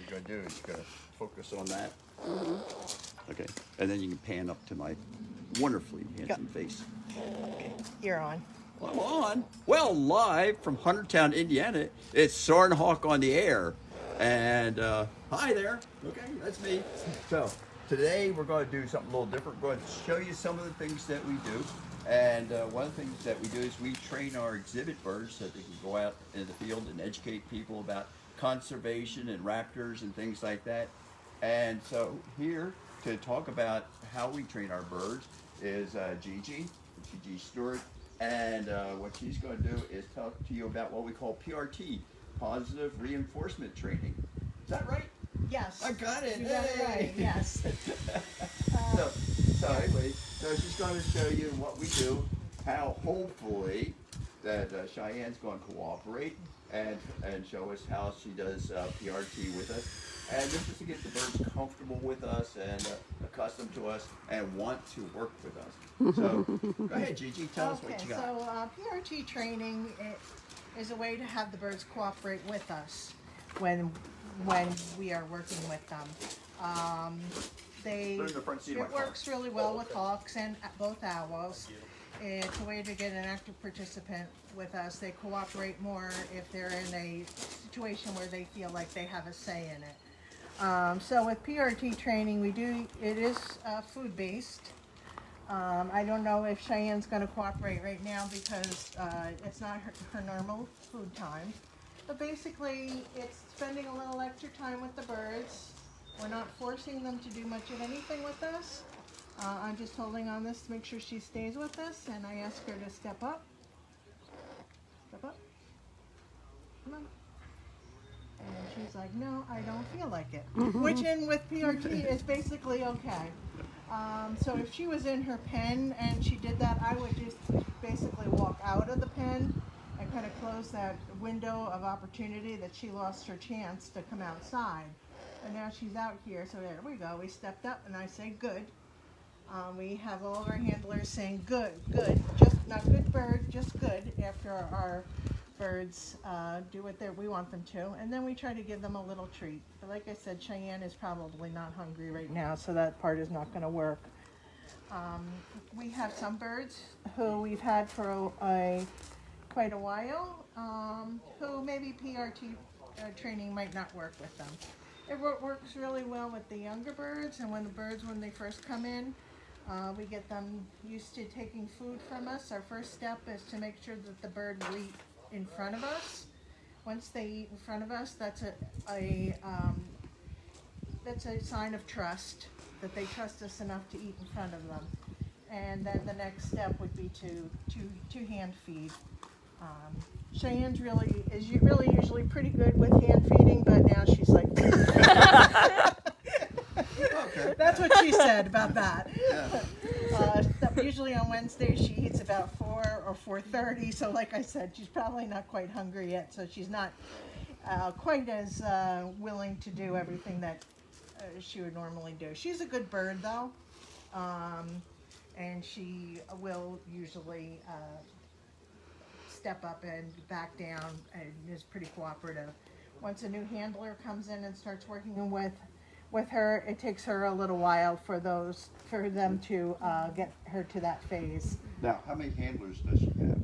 you're going to do is you're going to focus on that. Okay. And then you can pan up to my wonderfully handsome face. Okay, you're on. Well, I'm on. Well, live from Huntertown, Indiana, it's Soarin Hawk on the air. And hi there. Okay, that's me. So today we're going to do something a little different. We're going to show you some of the things that we do. And one of the things that we do is we train our exhibit birds so that they can go out in the field and educate people about conservation and raptors and things like that. And so here to talk about how we train our birds is Gigi Stewart. And what she's going to do is talk to you about what we call PRT, positive reinforcement training. Is that right? Yes. I got it. You got it right, yes. So anyway, so she's going to show you what we do, how hopefully that Cheyenne's going to cooperate and show us how she does PRT with us. And this is to get the birds comfortable with us and accustomed to us and want to work with us. So go ahead, Gigi, tell us what you got. So PRT training is a way to have the birds cooperate with us when we are working with them. It works really well with hawks and both owls. It's a way to get an active participant with us. They cooperate more if they're in a situation where they feel like they have a say in it. So with PRT training, it is food-based. I don't know if Cheyenne's going to cooperate right now because it's not her normal food time. But basically, it's spending a little extra time with the birds. We're not forcing them to do much of anything with us. I'm just holding on this to make sure she stays with us, and I ask her to step up. Step up. Come on. And she's like, no, I don't feel like it. Which with PRT is basically okay. So if she was in her pen and she did that, I would just basically walk out of the pen and kind of close that window of opportunity that she lost her chance to come outside. And now she's out here, so there we go. We stepped up and I say good. We have all of our handlers saying good, good, just not good bird, just good after our birds do what we want them to. And then we try to give them a little treat. But like I said, Cheyenne is probably not hungry right now, so that part is not going to work. We have some birds who we've had for quite a while, who maybe PRT training might not work with them. It works really well with the younger birds, and when they first come in, we get them used to taking food from us. Our first step is to make sure that the bird will eat in front of us. Once they eat in front of us, that's a sign of trust, that they trust us enough to eat in front of them. And then the next step would be to hand feed. Cheyenne's really usually pretty good with hand feeding, but now she's like, Okay. that's what she said about that. Yeah. Usually on Wednesdays she eats about 4 or 4:30, so like I said, she's probably not quite hungry yet, so she's not quite as willing to do everything that she would normally do. She's a good bird though, and she will usually step up and back down and is pretty cooperative. Once a new handler comes in and starts working with her, it takes her a little while for them to get her to that phase. Now, how many handlers does she have?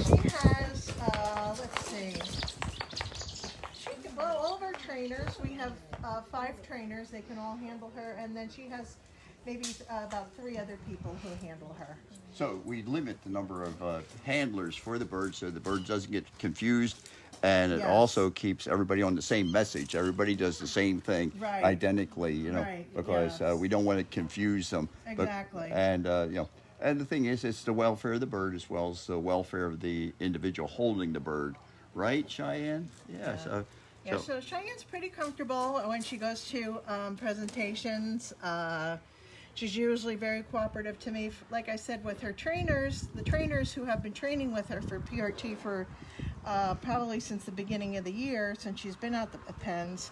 She has, let's see, all of our trainers, we have 5 trainers, they can all handle her, and then she has maybe about 3 other people who handle her. So we limit the number of handlers for the bird so the bird doesn't get confused, and it also keeps everybody on the same message. Everybody does the same thing identically, because we don't want to confuse them. Exactly. And the thing is, it's the welfare of the bird as well as the welfare of the individual holding the bird, right, Cheyenne? Yeah. So Cheyenne's pretty comfortable when she goes to presentations. She's usually very cooperative to me. Like I said, with her trainers, the trainers who have been training with her for PRT for probably since the beginning of the year, since she's been out the pens,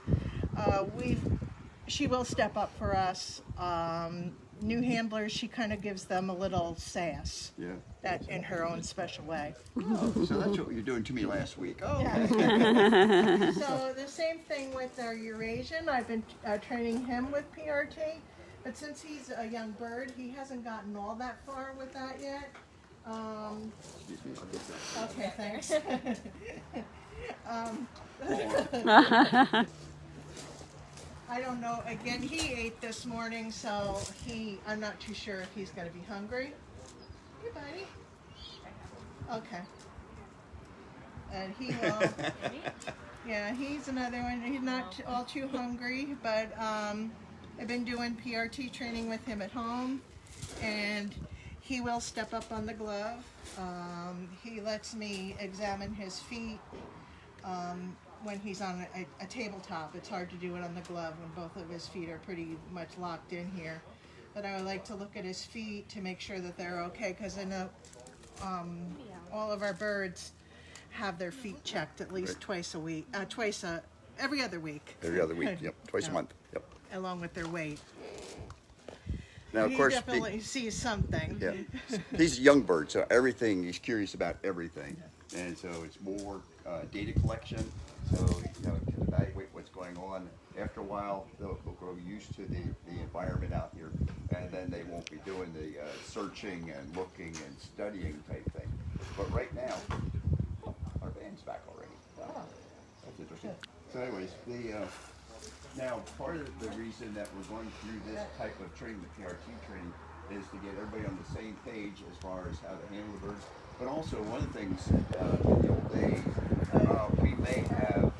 she will step up for us. new handlers, she kind of gives them a little sass. Yeah. That in her own special way. Oh, so that's what you're doing to me last week. Oh, Yeah. okay. So the same thing with our Eurasian. I've been training him with PRT, but since he's a young bird, he hasn't gotten all that far with that yet. Excuse me, I'll get that. Okay, thanks. I don't know. Again, he ate this morning, so I'm not too sure if he's going to be hungry. Hey, buddy. Okay. And he will. Yeah, he's another one. He's not all too hungry, but I've been doing PRT training with him at home, and he will step up on the glove. He lets me examine his feet when he's on a tabletop. It's hard to do it on the glove when both of his feet are pretty much locked in here. But I would like to look at his feet to make sure that they're okay, because I know all of our birds have their feet checked at least twice a week, every other week. Every other week, yep, twice a month, yep. Along with their weight. Now, of He course, definitely sees something. yeah, he's a young bird, so he's curious about everything. And so it's more data collection, so can evaluate what's going on. After a while, they'll grow used to the environment out here, and then they won't be doing the searching and looking and studying type thing. But right now, our band's back already. Wow. That's interesting. So anyways, now part of the reason that we're going through this type of training, the PRT training, is to get everybody on the same page as far as how to handle the birds. But also, one of the things in the old days, we may have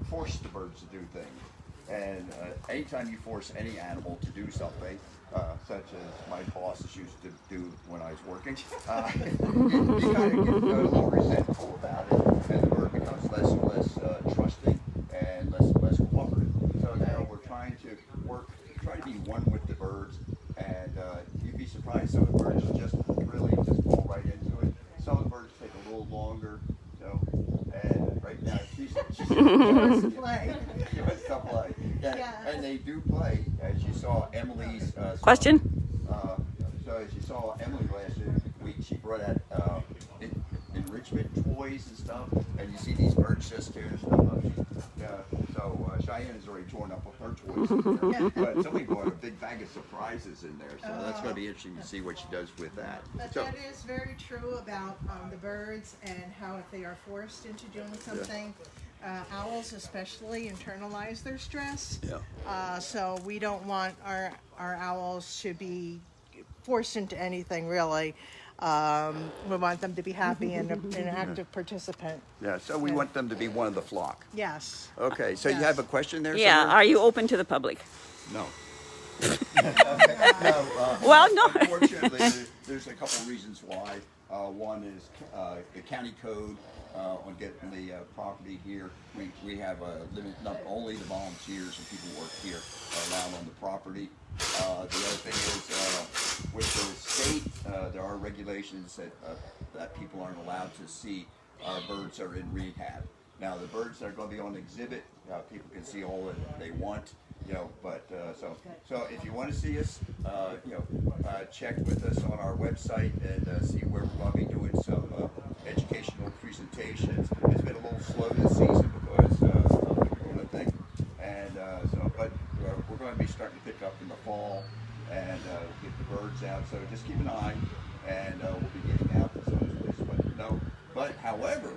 forced the birds to do things. And anytime you force any animal to do something, such as my bosses used to do when I was working, you kind of get a little resentful about it, and the bird becomes less and less trusting and less and less cooperative. So now we're trying to try to be one with the birds, and you'd be surprised, some of the birds just really just fall right into it. Some of the birds take a little longer, and right now she wants to play. She wants to play. Yeah. And they do play, as you saw Emily's question. So as you saw Emily last week, she brought out enrichment toys and stuff, and you see these birds just tearing stuff up. So Cheyenne has already torn up her toys, but somebody brought a big bag of surprises in there, so that's going to be interesting to see what she does with that. But that is very true about the birds, and how if they are forced into doing something, owls especially internalize their stress. Yeah. So we don't want our owls to be forced into anything, really. We want them to be happy and an active participant. Yeah, so we want them to be one of the flock. Yes. Okay, so you have a question there? Yeah, somewhere? are you open to the public? No. Well, no. Unfortunately, there's a couple of reasons why. One is the county code on getting the property here. We have a limit, not only the volunteers and people who work here are allowed on the property. The other thing is with the state, there are regulations that people aren't allowed to see birds that are in rehab. Now, the birds that are going to be on exhibit, people can see all that they want. But so if you want to see us, check with us on our website and see where we're going to be doing some educational presentations. It's been a little slow this season because of the Corona thing, and but we're going to be starting to pick up in the fall and get the birds out. So just keep an eye, and we'll be getting out as soon as this. But however,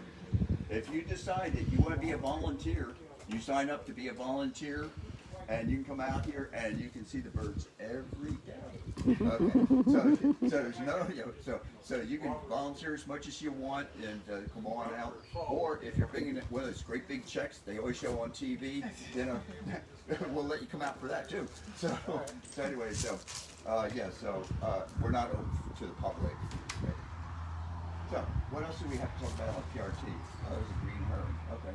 if you decide that you want to be a volunteer, you sign up to be a volunteer. And you can come out here and you can see the birds every day. Okay, so there's no, so you can volunteer as much as you want and come on out. Or if you're bringing it with us, great big checks they always show on TV. We'll let you come out for that too. So anyway, we're not open to the public. Okay. So what else do we have to talk about on PRT? Oh, there's a green heron. Okay.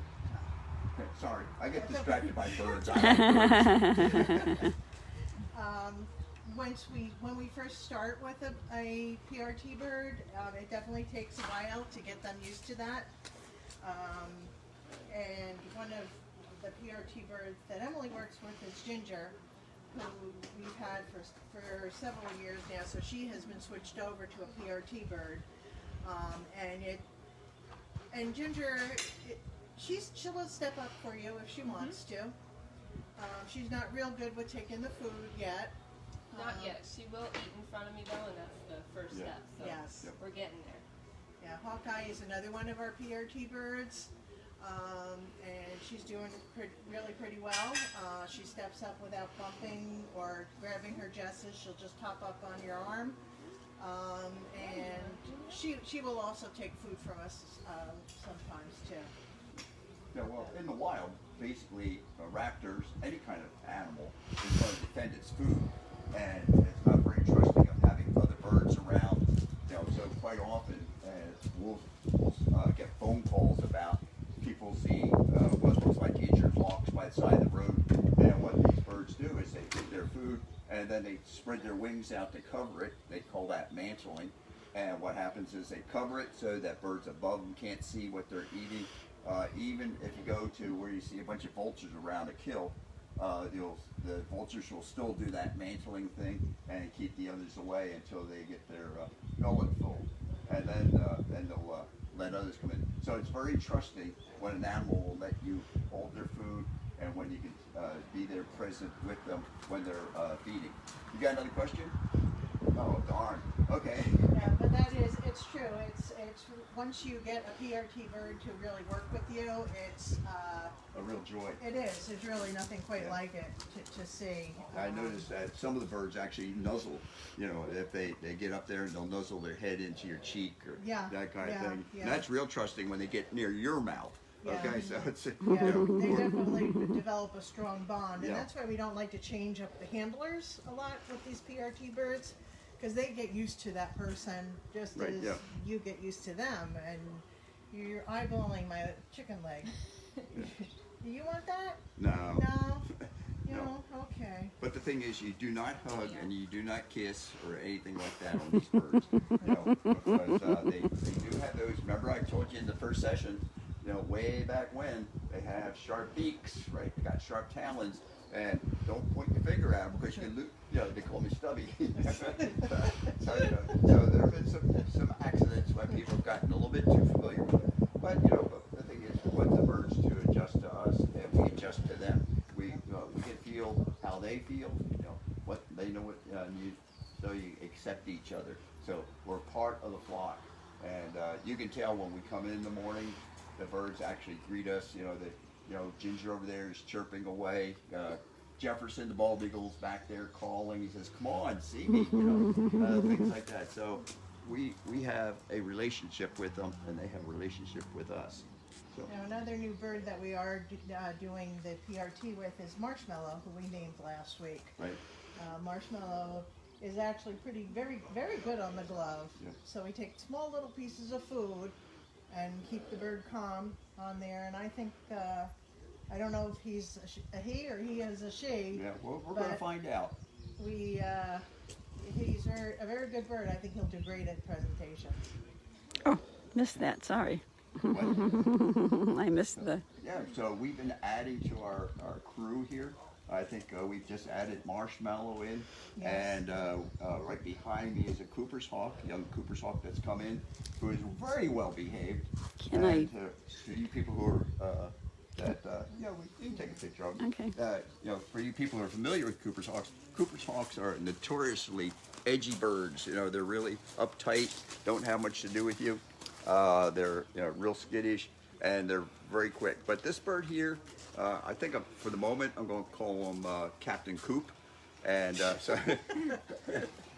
Okay, sorry, I get distracted by birds. When we first start with a PRT bird, it definitely takes a while to get them used to that. And one of the PRT birds that Emily works with is Ginger, who we've had for several years now. So she has been switched over to a PRT bird, and Ginger, she'll step up for you if she wants to. She's not real good with taking the food yet. Not yet. She will eat in front of me though, and that's the first step. So Yes. we're getting there. Yeah, Hawkeye is another one of our PRT birds, and she's doing really pretty well. She steps up without bumping or grabbing her jesses. She'll just pop up on your arm, and she will also take food from us sometimes too. Yeah, well, in the wild, basically, raptors, any kind of animal, is going to defend its food, and it's not very trusting of having other birds around. You know, so quite often, we'll get phone calls about people seeing what looks like injured hawks by the side of the road, and what these birds do is they get their food, and then they spread their wings out to cover it. They call that mantling, and what happens is they cover it so that birds above them can't see what they're eating. Even if you go to where you see a bunch of vultures around a kill, the vultures will still do that mantling thing and keep the others away until they get their gullet full, and then they'll let others come in. So it's very trusting when an animal will let you hold their food and when you can be there present with them when they're feeding. You got another question? Oh darn. Okay. Yeah, but it's true. It's once you get a PRT bird to really work with you, it's A real joy. it is. There's really nothing quite like it to see. I noticed that some of the birds actually nuzzle. You know, if they get up there and they'll nuzzle their head into your cheek or that kind of thing. Yeah. And that's real trusting when they get near your mouth. Yeah. Okay, so it's Yeah, they definitely develop a strong bond, and Yeah. that's why we don't like to change up the handlers a lot with these PRT birds, because they get used to that person just Right, as yeah. you get used to them, and you're eyeballing my chicken leg. Do you want that? no. No? You No. know, okay. But the thing is, you do not hug and you do not kiss or anything like that on these birds. You know, because they do have those. Remember, I told you in the first session. You know, way back when they have sharp beaks, right? They got sharp talons, and don't point your finger at them because you can lose. You know, they call me Stubby. So there have been some accidents when people have gotten a little bit too familiar with it. But you know, the thing is, we want the birds to adjust to us, and we adjust to them. We can feel how they feel. You know, what they know what need, so you accept each other. So we're part of the flock, and you can tell when we come in the morning. The birds actually greet us. Ginger over there is chirping away. Jefferson, the bald eagle's back there calling. He says, "Come on, see me," things like that. So we have a relationship with them, and they have a relationship with us. So Now, another new bird that we are doing the PRT with is Marshmallow, who we named last week. right, Marshmallow is actually very, very good on the glove. Yeah. So we take small little pieces of food and keep the bird calm on there. And I think, I don't know if he's a he or he is a she. yeah. Well, we're going to But find out. He's a very good bird. I think he'll do great at presentations. Oh, missed that. Sorry. What? I missed the. Yeah. So we've been adding to our crew here. I think we've just added Marshmallow in, Yes. and right behind me is a Cooper's hawk, young Cooper's hawk that's come in, who is very well behaved. Can I- To you people who are we can take a picture of them. Okay. For you people who are familiar with Cooper's hawks are notoriously edgy birds. You know, they're really uptight, don't have much to do with you. They're real skittish, and they're very quick. But this bird here, I think for the moment I'm going to call him Captain Coop, and so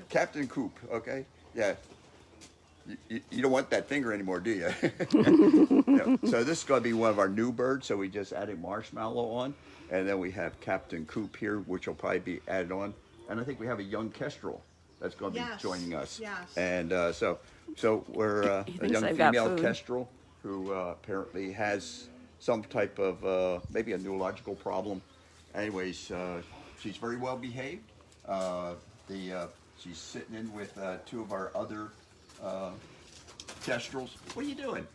Captain Coop. Okay, yeah. You don't want that finger anymore, do you? Yeah. So this is going to be one of our new birds. So we just added Marshmallow on, and then we have Captain Coop here, which will probably be added on. And I think we have a young kestrel that's going to be Yes, joining us. yes. And so we're a thinks young I've got female food. kestrel who apparently has some type of maybe a neurological problem. Anyways, she's very well behaved. She's sitting in with two of our other kestrels. What are you doing?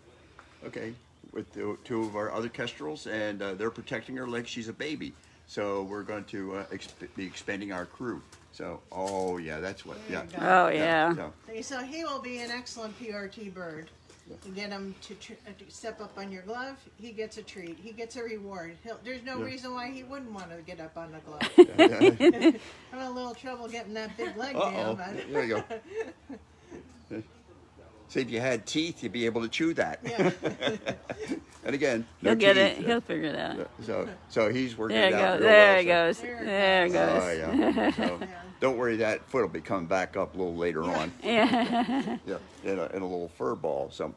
Okay, with two of our other kestrels, and they're protecting her like she's a baby. So we're going to be expanding our crew. So, oh yeah, that's what. There Yeah. you go. Oh, yeah. So, So he will be an excellent PRT bird. You get him to step up on your glove, he gets a treat. He gets a reward. There's no reason why he wouldn't want to get up on the glove. I'm having a little trouble getting that big leg down. But there you go. See, if you had teeth, you'd be able to chew that. yeah. And again, He'll no get teeth. it. He'll figure it out. So he's working There it it out goes. real There well. it goes. There it There it goes. Oh goes. yeah. So, don't worry, that foot will be coming back up a little later on. Yeah. Yeah, in a little fur ball. So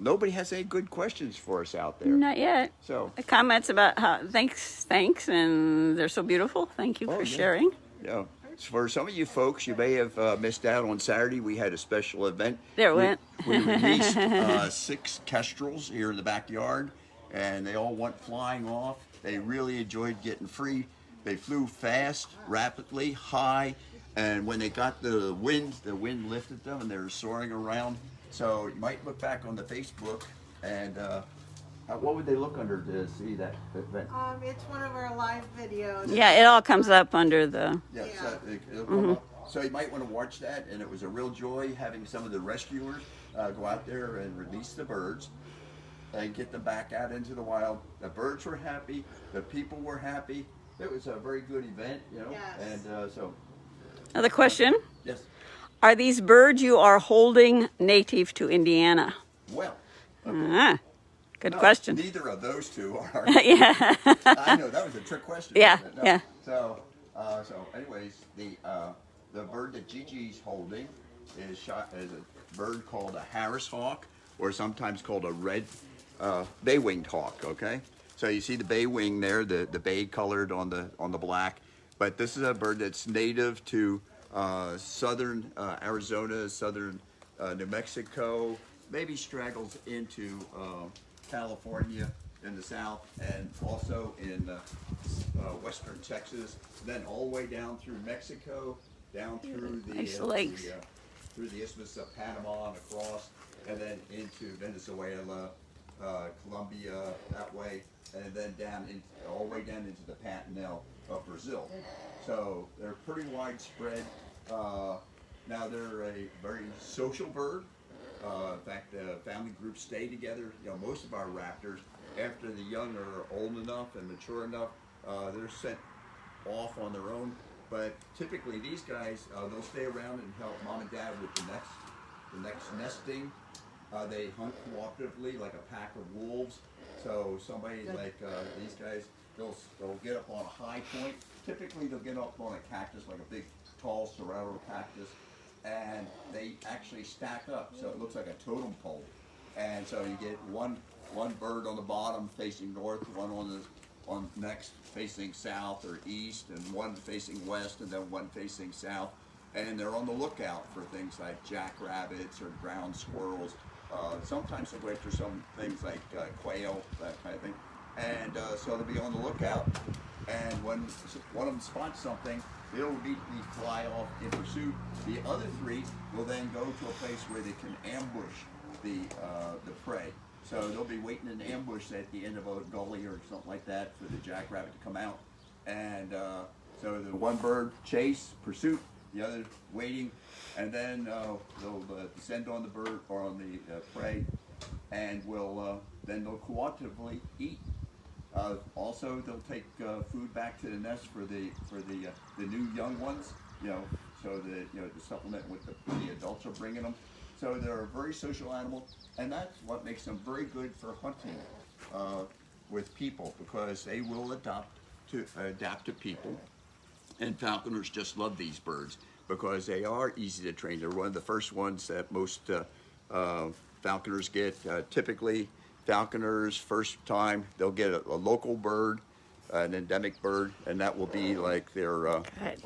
nobody has any good questions for us out there. Not yet. So Comments about how thanks, and they're so beautiful. Thank you Oh, for yeah. sharing. yeah, for some of you folks, you may have missed out on Saturday. We had a special event. There it went. We released 6 kestrels here in the backyard, and they all went flying off. They really enjoyed getting free. They flew fast, rapidly, high, and when they got the wind lifted them, and they were soaring around. So you might look back on the Facebook, and what would they look under to see that event? It's one of our live videos. Yeah, it all comes up under the. Yeah, Yeah. so it'll come up. So you might want to watch that, and it was a real joy having some of the rescuers go out there and release the birds and get them back out into the wild. The birds were happy, the people were happy. It was a very good event, you know. Yes. And so, Another question. yes. Are these birds you are holding native to Indiana? Well, Ah, good no, question. Neither of those two are. Yeah. I know that was a trick question. Yeah, wasn't it? No. yeah. So anyways, the bird that Gigi's holding is a bird called a Harris hawk, or sometimes called a red bay-winged hawk. Okay, so you see the bay wing there, the bay colored on the black, but this is a bird that's native to southern Arizona, southern New Mexico, maybe straggles into California in the south, and also in western Texas, then all the way down through Mexico, down through the Nice lakes. through the Isthmus of Panama and across, and then into Venezuela, Colombia that way, and then all the way down into the Pantanal of Brazil. So they're pretty widespread. Now they're a very social bird. In fact, family groups stay together. You know, most of our raptors, after the young are old enough and mature enough, they're sent off on their own. But typically, these guys they'll stay around and help mom and dad with the next nesting. They hunt cooperatively like a pack of wolves. So somebody like these guys, they'll get up on a high point. Typically, they'll get up on a cactus, like a big, tall serrano cactus, and they actually stack up, so it looks like a totem pole. And so you get one bird on the bottom facing north, one on next facing south or east, and one facing west, and then one facing south. And they're on the lookout for things like jackrabbits or ground squirrels. Sometimes they'll go after some things like quail, that kind of thing. And so they'll be on the lookout. And when one of them spots something, they'll immediately fly off in pursuit. The other 3 will then go to a place where they can ambush the prey. So they'll be waiting in ambush at the end of a gully or something like that for the jackrabbit to come out. And so the one bird chase, pursuit, the other waiting, and then they'll descend on the bird or on the prey, and then they'll cooperatively eat. Also, they'll take food back to the nest for the new young ones, you know, so that, you know, to supplement what the adults are bringing them. So they're a very social animal, and that's what makes them very good for hunting with people, because they will adapt to people. And falconers just love these birds because they are easy to train. They're one of the first ones that most falconers get. Typically, falconers, first time, they'll get a local bird, an endemic bird, and that will be like their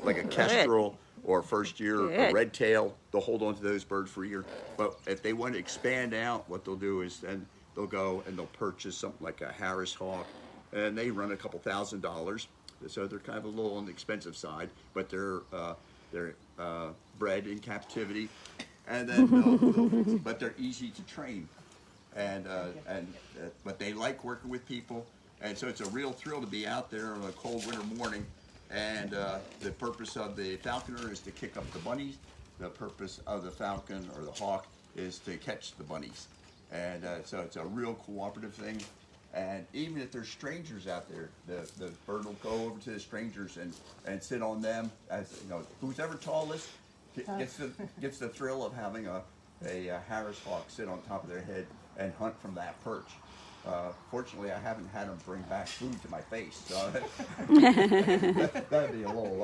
like a kestrel, or first year a red tail. They'll hold on to those birds for a year. But if they want to expand out, what they'll do is then they'll go and they'll purchase something like a Harris hawk, and they run a couple $1,000s. So they're kind of a little on the expensive side, but they're bred in captivity, and then but they're easy to train, and but they like working with people, And so it's a real thrill to be out there on a cold winter morning. And the purpose of the falconer is to kick up the bunnies. The purpose of the falcon or the hawk is to catch the bunnies. And so it's a real cooperative thing. And even if there's strangers out there, the bird will go over to the strangers and sit on them. As you know, who's ever tallest gets the thrill of having a Harris hawk sit on top of their head and hunt from that perch. Fortunately, I haven't had them bring back food to my face, so that'd be a little,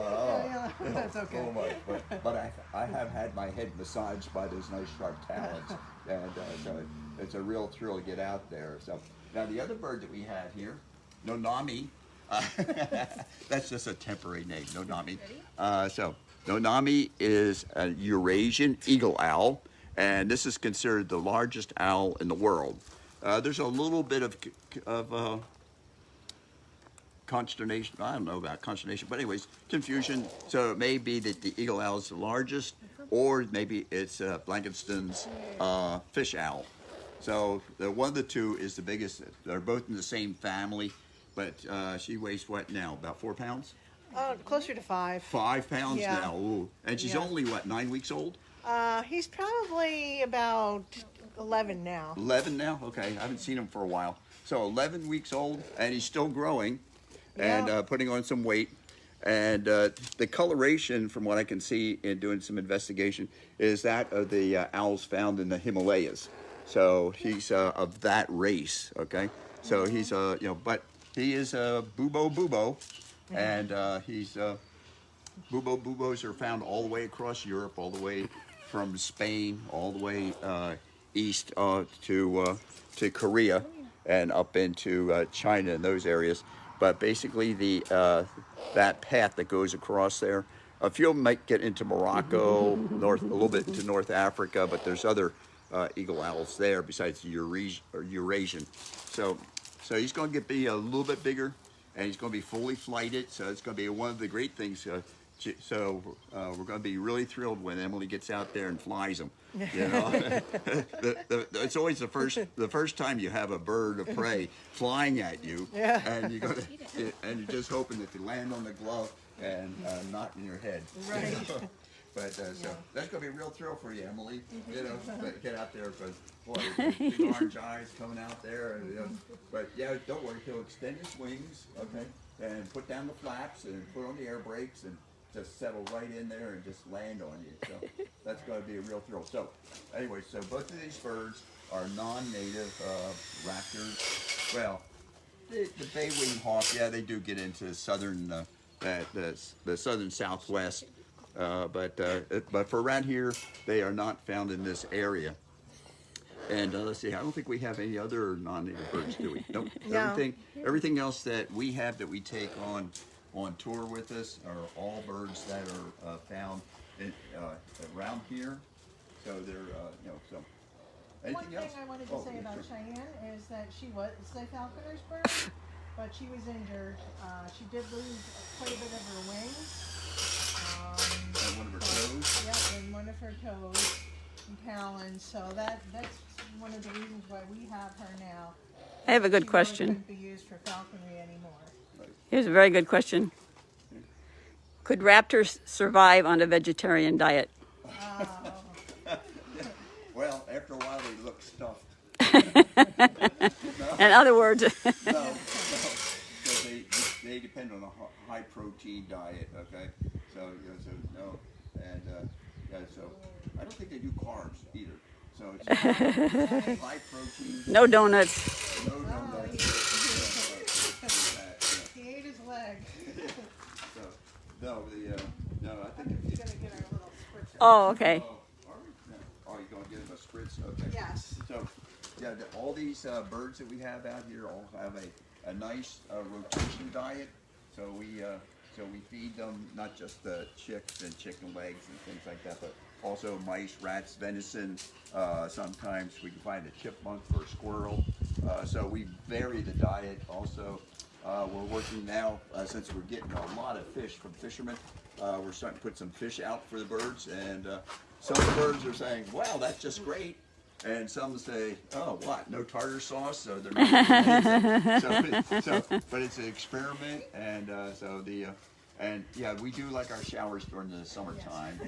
That's okay. little much. But I have had my head massaged by those nice sharp talons, and so it's a real thrill to get out there. So now the other bird that we have here, Nonami, that's just a temporary name, Nonami. So Nonami is a Eurasian eagle owl, and this is considered the largest owl in the world. There's a little bit of consternation. I don't know about consternation, but anyways, confusion. So it may be that the eagle owl is the largest, or maybe it's Blankenston's fish owl. So one of the two is the biggest. They're both in the same family, but she weighs what now? About 4 pounds? Closer to 5. 5 pounds Yeah. now. Ooh. And she's Yeah. only what, 9 weeks old? He's probably about 11 now. 11 now? Okay, I haven't seen him for a while. So 11 weeks old, and he's still growing and Yeah. putting on some weight. And the coloration, from what I can see in doing some investigation, is that of the owls found in the Himalayas. So he's of that race, okay? So he's, but he is a bubo, and he's, bubos are found all the way across Europe, all the way from Spain, all the way east to Korea and up into China and those areas. But basically, that path that goes across there, a few of them might get into Morocco, a little bit into North Africa, but there's other eagle owls there besides the Eurasian. So he's going to be a little bit bigger, and he's going to be fully flighted. So it's going to be one of the great things. So we're going to be really thrilled when Emily gets out there and flies them. You know, it's always the first time you have a bird of prey flying at you, and you're just hoping that they land on the glove and not in your head. Right. But so that's going to be a real thrill for you, Emily. You know, but get out there because boy, big orange eyes coming out there. And, but yeah, don't worry, he'll extend his wings, okay, and put down the flaps and put on the air brakes and just settle right in there and just land on you. So that's going to be a real thrill. So anyway, so both of these birds are non-native raptors. Well, the bay-winged hawk, yeah, they do get into southern, the southern southwest. But for around here, they are not found in this area. And let's see, I don't think we have any other non-native birds, do we? Nope. No. Everything else that we have that we take on tour with us are all birds that are found around here. So they're, so. One Anything thing else? I wanted to say about sure. Cheyenne is that she was a falconer's bird, but she was injured. She did lose quite a bit of her wings. And one of her toes. Yep, and one of her toes and talons. So that's one of the reasons why we have her now. I have a good She really question. couldn't be used for falconry anymore. Here's a very good question. Could raptors survive on a vegetarian diet? Well, after a while they look stuffed. In other words, No. So they depend on a high protein diet. Okay. So no, and so I don't think they do carbs either. So it's high protein. no donuts. No donuts. He ate his leg. So no, I think He's gonna get our little spritzer. Oh, okay. Oh, you're going to give them a spritz? Okay. Yes. So, yeah, all these birds that we have out here all have a nice rotation diet. So we feed them not just chicks and chicken legs and things like that, but also mice, rats, venison. Sometimes we can find a chipmunk or a squirrel. So we vary the diet also. We're working now, since we're getting a lot of fish from fishermen, we're starting to put some fish out for the birds, and some of the birds are saying, wow, that's just great. And some say, oh, what? No tartar sauce, so they're not. But it's an experiment, and and yeah, we do like our showers during the summertime.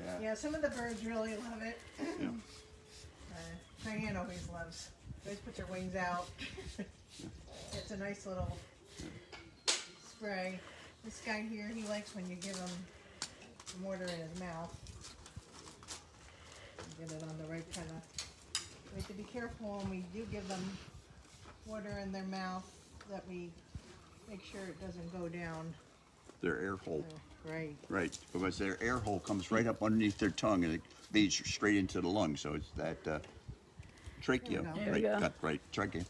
Yeah. Yeah, some of the birds really love it. Yeah. Diane always puts her wings out. It's a nice little spray. This guy here, he likes when you give him some water in his mouth. Get it on the right kind of. We have to be careful when we do give them water in their mouth that we make sure it doesn't go down. Their air hole. Right. Right, because their air hole comes right up underneath their tongue and it leads straight into the lung. So it's that trachea, There we go. right? Right, trachea.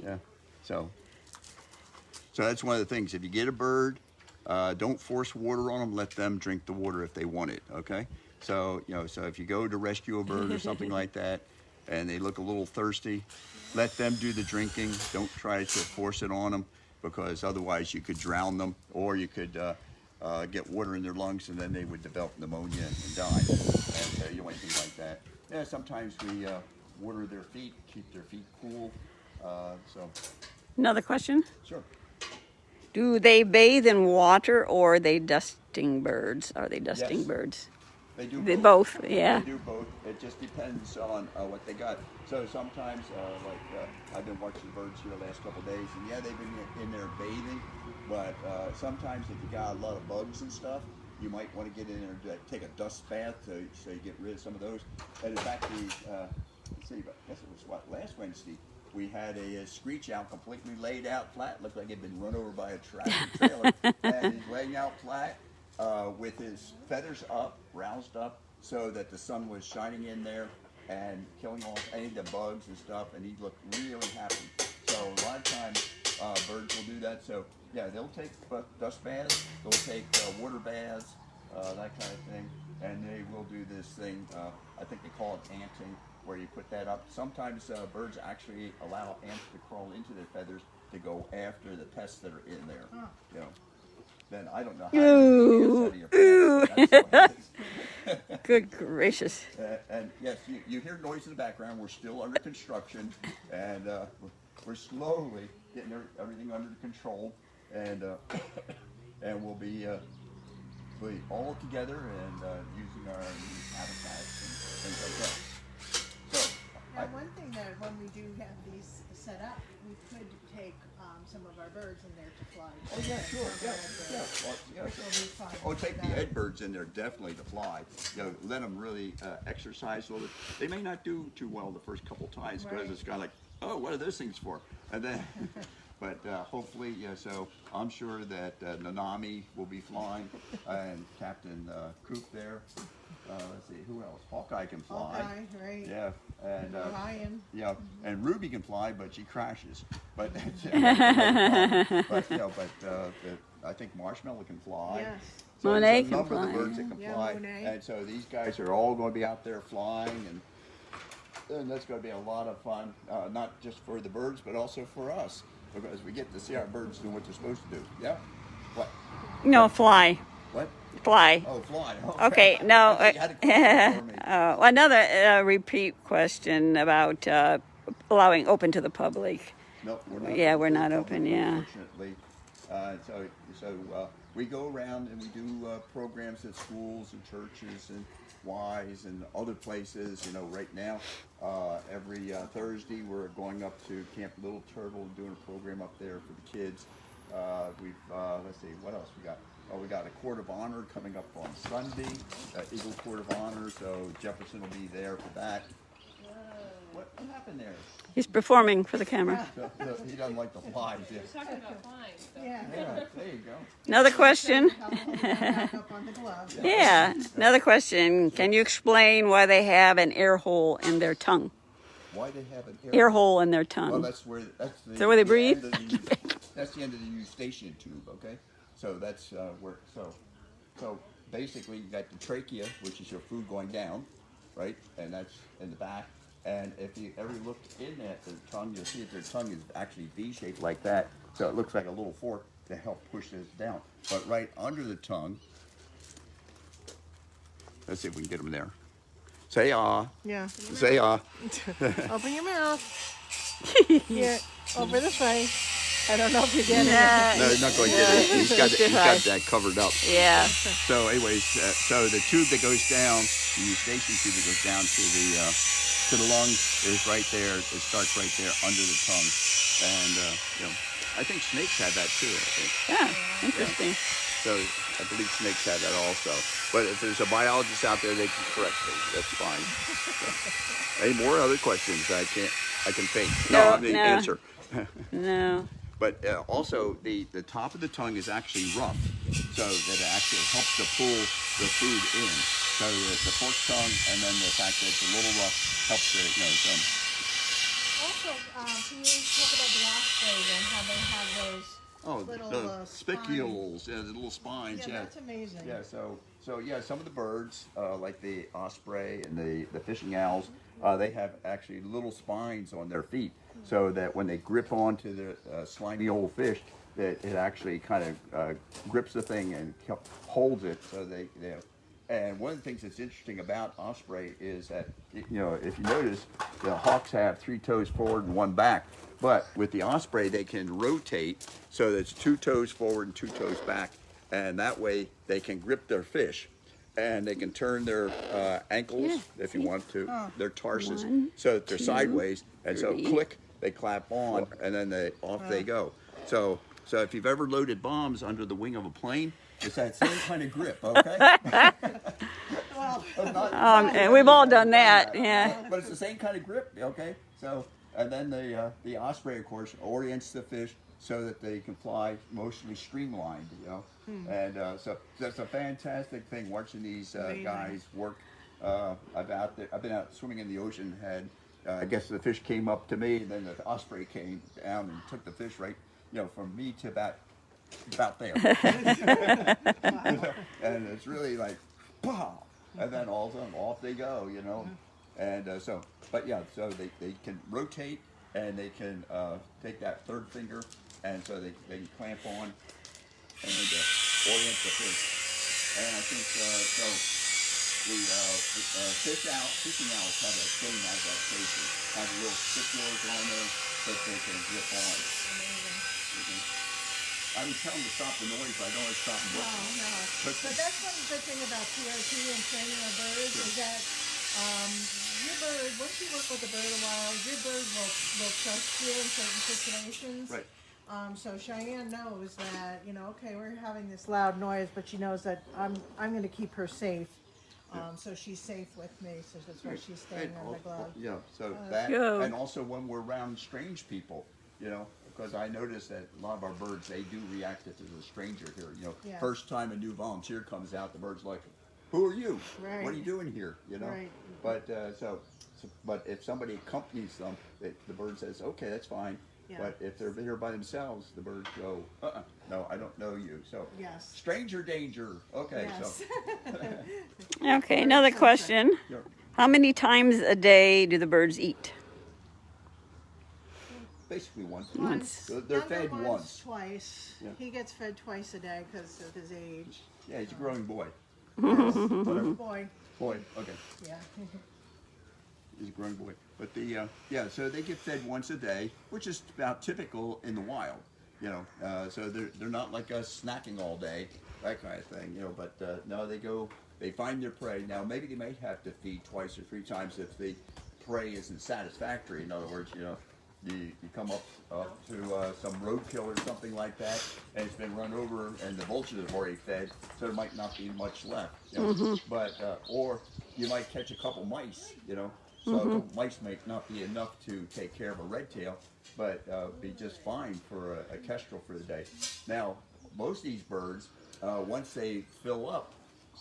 Yeah. So that's one of the things. If you get a bird, don't force water on them. Let them drink the water if they want it. Okay. So so if you go to rescue a bird or something like that, and they look a little thirsty, let them do the drinking. Don't try to force it on them, because otherwise you could drown them, or you could get water in their lungs, and then they would develop pneumonia and die. And you know, anything like that. Yeah, sometimes we water their feet, keep their feet cool. So Another question. sure. Do they bathe in water, or are they dusting birds? Are they dusting Yes. birds? They do They both, yeah. They do both. It just depends on what they got. So sometimes, I've been watching the birds here the last couple of days, and yeah, they've been in there bathing. But sometimes, if you got a lot of bugs and stuff, you might want to get in there and take a dust bath so you get rid of some of those. And in fact, let's see, I guess it was last Wednesday. We had a screech owl completely laid out flat. Looked like he'd been run over by a tractor trailer, and he's laying out flat. With his feathers up, roused up, so that the sun was shining in there and killing off any of the bugs and stuff, and he looked really happy. So a lot of times birds will do that. So yeah, they'll take dust baths, they'll take water baths, that kind of thing, and they will do this thing, I think they call it anting, where you put that up. Sometimes birds actually allow ants to crawl into their feathers to go after the pests that are in there. You know. Then I don't know how you get this out of your pants. Good gracious. And yes, you hear noise in the background. We're still under construction, and we're slowly getting everything under control, and and we'll be all together and using our new habitats and things like that. So, Now, one thing that when we do have these set up, we could take some of our birds in there to fly. oh yeah, sure, yeah. Well, yeah. Which will be fun. Oh, take the egg birds in there definitely to fly. Let them really exercise a little bit. They may not do too well the first couple times because Right. it's kind of like, oh, what are those things for? And then, but hopefully, so I'm sure that Nanami will be flying, and Captain Coop there. Let's see, who else? Hawkeye can fly. Hawkeye, right? Yeah, and Orion. yeah, and Ruby can fly, but she crashes. But I think Marshmallow can fly. Yes. So Monet there's a can number of the fly, birds that can yeah. fly, Monet. and so these guys are all going to be out there flying, and that's going to be a lot of fun, not just for the birds, but also for us, because we get to see our birds doing what they're supposed to do. Yeah. What? No, fly. What? Fly. Oh, fly. Okay, no. I thought you had a question for me. Another repeat question about allowing open to the public. No, we're not. Yeah, we're open to not the open, public, yeah. Unfortunately, so we go around and we do programs at schools and churches and Y's and other places. You know, right now, every Thursday we're going up to Camp Little Turtle and doing a program up there for the kids. Let's see, what else we got? Oh, we got a Court of Honor coming up on Sunday, Eagle Court of Honor. So Jefferson will be there for that. What happened there? He's performing for the camera. So, he doesn't like the flies. Yeah. We're talking about flying. So. Yeah. Yeah, there you go. Another question. Back up on the glove. Yeah, another question. Can you explain why they have an air hole in their tongue? Why they have an Air hole in their Well, tongue. that's where the, Is that where they the breathe? end of the that's the end of the eustachian tube. Okay, so that's where. So basically, you got the trachea, which is your food going down, right, and that's in the back. And if you ever look in at the tongue, you'll see that their tongue is actually V-shaped like that. So it looks like a little fork to help push this down. But right under the tongue, let's see if we can get them there. Say ah. Yeah. Say ah. Open your mouth. Yeah. Over this way. I don't know if you're getting it. No, he's not going to get it. He's got that covered up. Yeah. So, anyways, so the tube that goes down, the eustachian tube that goes down to the lungs is right there. It starts right there under the tongue, and you know, I think snakes have that too. I think. Yeah. Interesting. So I believe snakes have that also. But if there's a biologist out there, they can correct me. That's fine. So, any more other questions? I can think. No, I mean, no. answer. No. But also, the top of the tongue is actually rough, so that it actually helps to pull the food in. So the fork tongue, and then the fact that it's a little rough helps the, you know. Also, can you talk about the ospreys and how they have those little the spicules, the little spines. Yeah, that's amazing. Yeah, so yeah, some of the birds, like the osprey and the fishing owls, they have actually little spines on their feet, so that when they grip onto the slimy old fish, that it actually kind of grips the thing and holds it. So they. And one of the things that's interesting about osprey is that, you know, if you notice, the hawks have 3 toes forward and 1 back. But with the osprey, they can rotate so that it's 2 toes forward and 2 toes back. And that way they can grip their fish. And they can turn their ankles, if you want to, their tarsus, so that they're sideways. And so click, they clap on, and then off they go. So if you've ever loaded bombs under the wing of a plane, it's that same kind of grip, okay? Well, We've all done that. Yeah. But it's the same kind of grip, okay? So, and then the osprey, of course, orients the fish so that they can fly mostly streamlined, you know? And so that's a fantastic thing, watching these guys work. I've been out swimming in the ocean, I guess the fish came up to me, and then the osprey came down and took the fish right, you know, from me to about there. And it's really like, pow! And then all of a sudden, off they go, you know. And so they can rotate, and they can take that third finger, and so they can clamp on and orient the fish. And I think the fishing owls have that same adaptation, have little spicules on there that they can grip on. I would tell them to stop the noise, but I don't want to stop them. no. But that's one good thing about PRT and training our birds is that your bird, once you work with a bird a while, your bird will trust you in certain situations. Right. So Cheyenne knows that, you know, okay, we're having this loud noise, but she knows that I'm going to keep her safe. So she's safe with me, so that's why she's staying on the glove. Yeah, so that, Good. and also when we're around strange people, you know, because I noticed that a lot of our birds, they do react if there's a stranger here. You know, Yeah. first time a new volunteer comes out, the bird's like, "Who are you? Right. What are you doing here?" You know. Right. But but if somebody accompanies them, the bird says, "Okay, that's fine." Yeah. But if they're here by themselves, the birds go, "No, I don't know you." So Yes. stranger danger. Okay, Yes. so Okay, another question. yeah. How many times a day do the birds eat? Basically once. Once. They're Younger fed one's once. Twice. Yeah. He gets fed twice a day because of his age. Yeah, he's a growing boy. Boy. Boy, okay. Yeah. He's a growing boy. But so they get fed once a day, which is about typical in the wild, you know. So they're not like us snacking all day, that kind of thing, you know. But no, they find their prey. Now maybe they might have to feed twice or 3 times if the prey isn't satisfactory. In other words, you know, you come up to some roadkill or something like that, and it's been run over, and the vultures have already fed, so there might not be much left. You know? But or you might catch a couple mice, you know. So the mice might not be enough to take care of a red tail, but be just fine for a kestrel for the day. Now, most of these birds, once they fill up,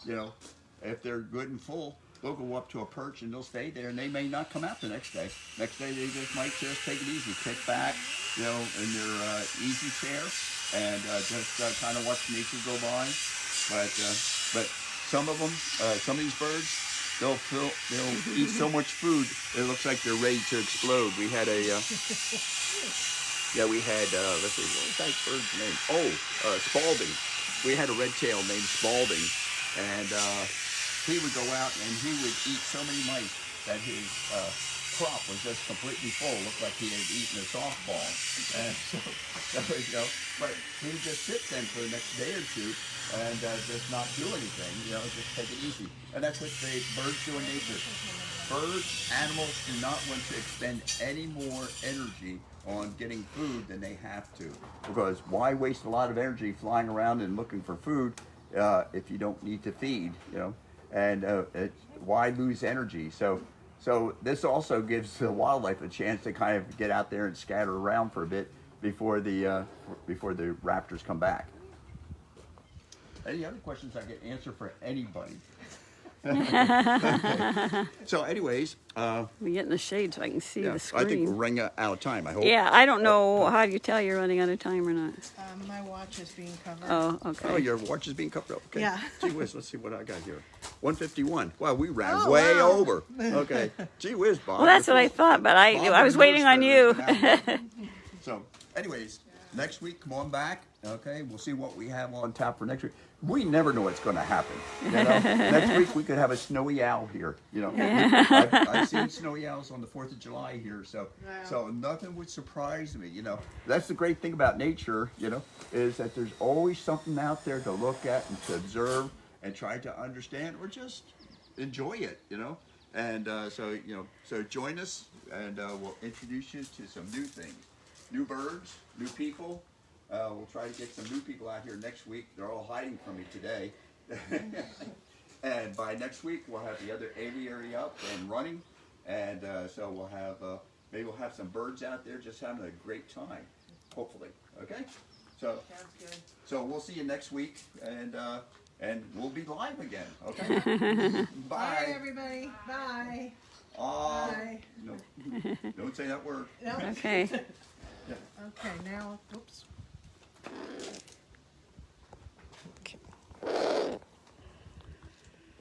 you know, if they're good and full, they'll go up to a perch and they'll stay there, and they may not come out the next day. Next day they might just take it easy, kick back, you know, in their easy chair, and just kind of watch nature go by. But some of them, some of these birds, they'll eat so much food it looks like they're ready to explode. We had let's see, what was that bird's name? Spalding. We had a red tail named Spalding, and he would go out and he would eat so many mice that his crop was just completely full. Looked like he had eaten a softball. And so, but he would just sit then for the next day or two and just not do anything, just take it easy. And that's what the birds do in nature. Birds, animals do not want to expend any more energy on getting food than they have to. Because why waste a lot of energy flying around and looking for food if you don't need to feed, And why lose energy? So this also gives the wildlife a chance to kind of get out there and scatter around for a bit before the raptors come back. Any other questions I can answer for anybody? Okay. So anyways, We get in the shade so I can see yeah, the screen. I think we're running out of time, I hope. Yeah, I don't know how do you tell you're running out of time or not. My watch is being covered. Oh, okay. Oh, your watch is being covered up. Okay. Yeah. Gee whiz, let's see what I got here. 151. Wow, we ran Oh, way wow. over. Okay. Gee whiz, Bob. Well, that's what I thought, but I was waiting on you. So, anyways, next week, come on back. Okay, we'll see what we have on tap for next week. We never know what's going to happen. Next week we could have a snowy owl here. I've seen snowy owls on the 4th of July here, so nothing would surprise me. That's the great thing about nature. Is that there's always something out there to look at and to observe and try to understand or just enjoy it. And so join us, and we'll introduce you to some new things, new birds, new people. We'll try to get some new people out here next week. They're all hiding from me today. And by next week, we'll have the other aviary up and running. And so we'll have, maybe we'll have some birds out there just having a great time, hopefully. Okay? So, Sounds good. so we'll see you next week, and we'll be live again. Okay? Bye. Bye, everybody. Bye. Bye. No, don't say that word. No. Okay. Okay, now, oops. Okay.